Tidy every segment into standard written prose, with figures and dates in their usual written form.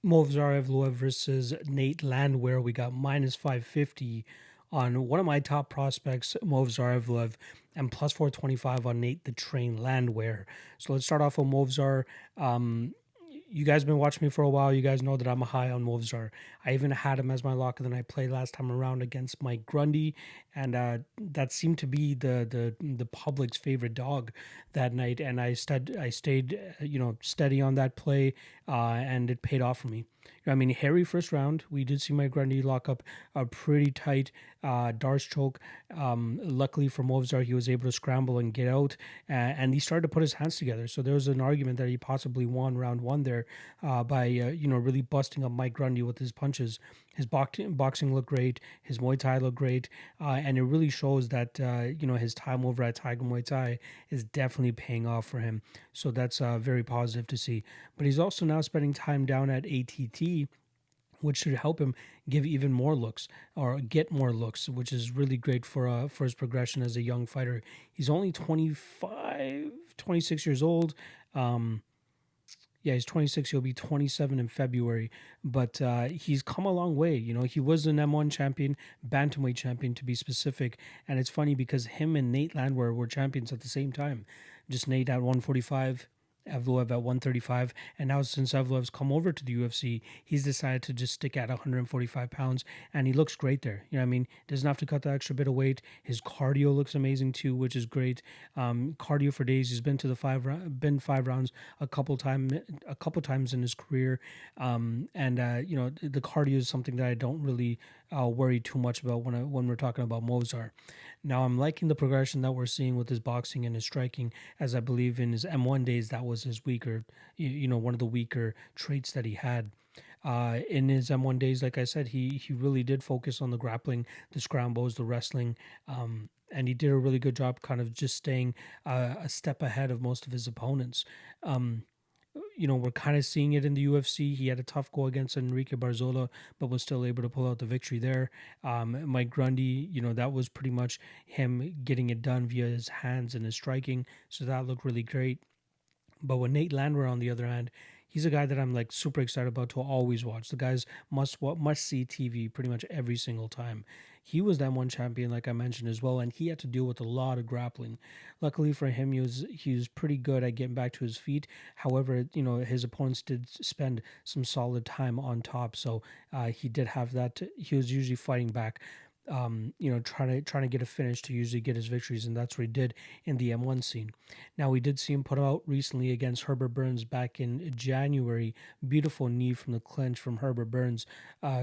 Movsar Evloev versus Nate Landwehr. We got minus 550 on one of my top prospects, Movsar Evloev, and plus 425 on Nate the Train Landwehr. So let's start off with Movsar. You guys been watching me for a while. You guys know that I'm high on Movsar. I even had him as my lock of the night play last time around against Mike Grundy, and that seemed to be the public's favorite dog that night. And I stayed steady on that play, and it paid off for me. I mean, hairy first round. We did see Mike Grundy lock up a pretty tight Darce choke. Luckily for Movsar, he was able to scramble and get out, and he started to put his hands together. So there was an argument that he possibly won round one there by really busting up Mike Grundy with his punches. His boxing looked great. His Muay Thai looked great, and it really shows that his time over at Tiger Muay Thai is definitely paying off for him. So that's very positive to see. But he's also now spending time down at ATT, which should help him give even more looks or get more looks, which is really great for his progression as a young fighter. He's only 26 years old. Yeah, he's 26. He'll be 27 in February, but he's come a long way. He was an M1 champion, bantamweight champion to be specific. And it's funny because him and Nate Landwehr were champions at the same time. Just Nate at 145, Evloev at 135, and now since Evloev's come over to the UFC, he's decided to just stick at 145 pounds, and he looks great there. You know what I mean? Doesn't have to cut the extra bit of weight. His cardio looks amazing too, which is great. Cardio for days. He's been to the five rounds a couple times in his career, and the cardio is something that I don't really worry too much about when we're talking about Movsar. Now I'm liking the progression that we're seeing with his boxing and his striking, as I believe in his M1 days that was his weaker, one of the weaker traits that he had. In his M1 days, like I said, he really did focus on the grappling, the scrambles, the wrestling, and he did a really good job kind of just staying a step ahead of most of his opponents. We're kind of seeing it in the UFC. He had a tough go against Enrique Barzola, but was still able to pull out the victory there. Mike Grundy, that was pretty much him getting it done via his hands and his striking. So that looked really great. But with Nate Landwehr, on the other hand, he's a guy that I'm like super excited about to always watch. The guy's must see TV pretty much every single time. He was that one champion, like I mentioned as well, and he had to deal with a lot of grappling. Luckily for him, he was pretty good at getting back to his feet. However, his opponents did spend some solid time on top, so he did have that. He was usually fighting back. Trying to get a finish to usually get his victories, and that's what he did in the M1 scene. Now, we did see him put out recently against Herbert Burns back in January. Beautiful knee from the clinch from Herbert Burns.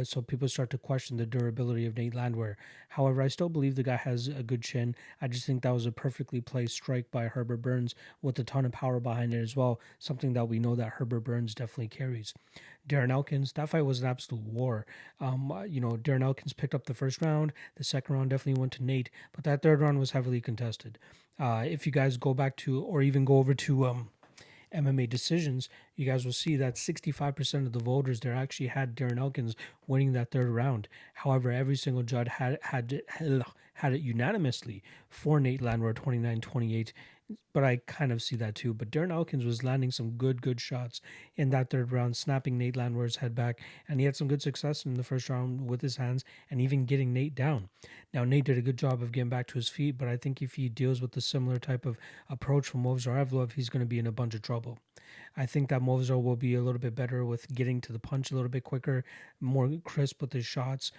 So people start to question the durability of Nate Landwehr. However, I still believe the guy has a good chin. I just think that was a perfectly placed strike by Herbert Burns with a ton of power behind it as well. Something that we know that Herbert Burns definitely carries. Darren Elkins, that fight was an absolute war. Darren Elkins picked up the first round. The second round definitely went to Nate, but that third round was heavily contested. If you guys go back to, or even go over to MMA decisions, you guys will see that 65% of the voters there actually had Darren Elkins winning that third round. However, every single judge had it unanimously for Nate Landwehr 29-28. But I kind of see that too. But Darren Elkins was landing some good shots in that third round, snapping Nate Landwehr's head back, and he had some good success in the first round with his hands and even getting Nate down. Now, Nate did a good job of getting back to his feet, but I think if he deals with a similar type of approach from Movsar Evloev, he's going to be in a bunch of trouble. I think that Movsar will be a little bit better with getting to the punch a little bit quicker, more crisp with his shots.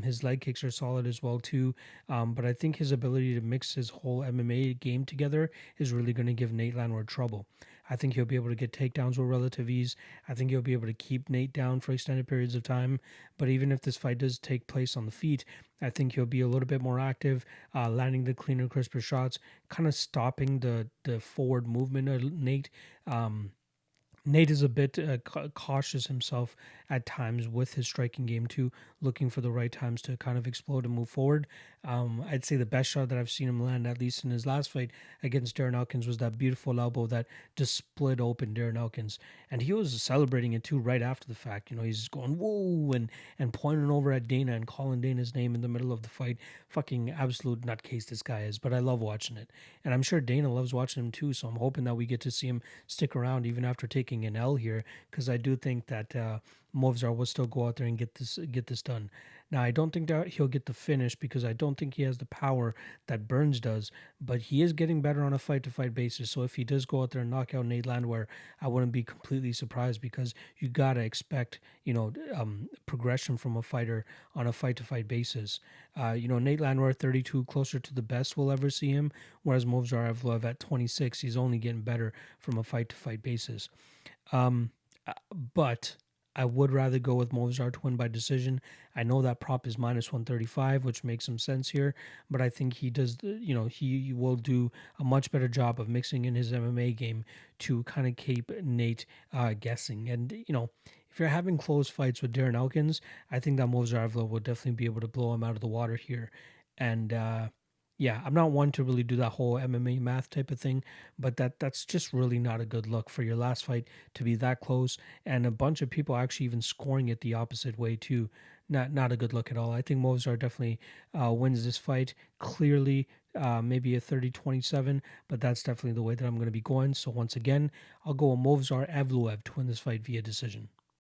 His leg kicks are solid as well too. But I think his ability to mix his whole MMA game together is really going to give Nate Landwehr trouble. I think he'll be able to get takedowns with relative ease. I think he'll be able to keep Nate down for extended periods of time. But even if this fight does take place on the feet, I think he'll be a little bit more active, landing the cleaner, crisper shots, kind of stopping the forward movement of Nate. Nate is a bit cautious himself at times with his striking game too, looking for the right times to kind of explode and move forward. I'd say the best shot that I've seen him land, at least in his last fight against Darren Elkins, was that beautiful elbow that just split open Darren Elkins. And he was celebrating it too right after the fact. He's going, whoa, and pointing over at Dana and calling Dana's name in the middle of the fight. Fucking absolute nutcase this guy is, but I love watching it. And I'm sure Dana loves watching him too, so I'm hoping that we get to see him stick around even after taking an L here, because I do think that Movsar will still go out there and get this done. Now, I don't think that he'll get the finish because I don't think he has the power that Burns does, but he is getting better on a fight to fight basis. So if he does go out there and knock out Nate Landwehr, I wouldn't be completely surprised because you gotta expect progression from a fighter on a fight to fight basis. Nate Landwehr 32 closer to the best we'll ever see him, whereas Movsar Evloev at 26 he's only getting better from a fight to fight basis. Um, but I would rather go with Movsar to win by decision. I know that prop is minus 135, which makes some sense here, but I think he does, he will do a much better job of mixing in his MMA game to kind of keep Nate guessing. And, if you're having close fights with Darren Elkins, I think that Movsar Evloev will definitely be able to blow him out of the water here. And, yeah, I'm not one to really do that whole MMA math type of thing, but that's just really not a good look for your last fight to be that close, and a bunch of people actually even scoring it the opposite way too. Not a good look at all. I think Movsar definitely wins this fight clearly, maybe a 30-27, but that's definitely the way that I'm going to be going. So once again, I'll go with Movsar Evloev to win this fight via decision.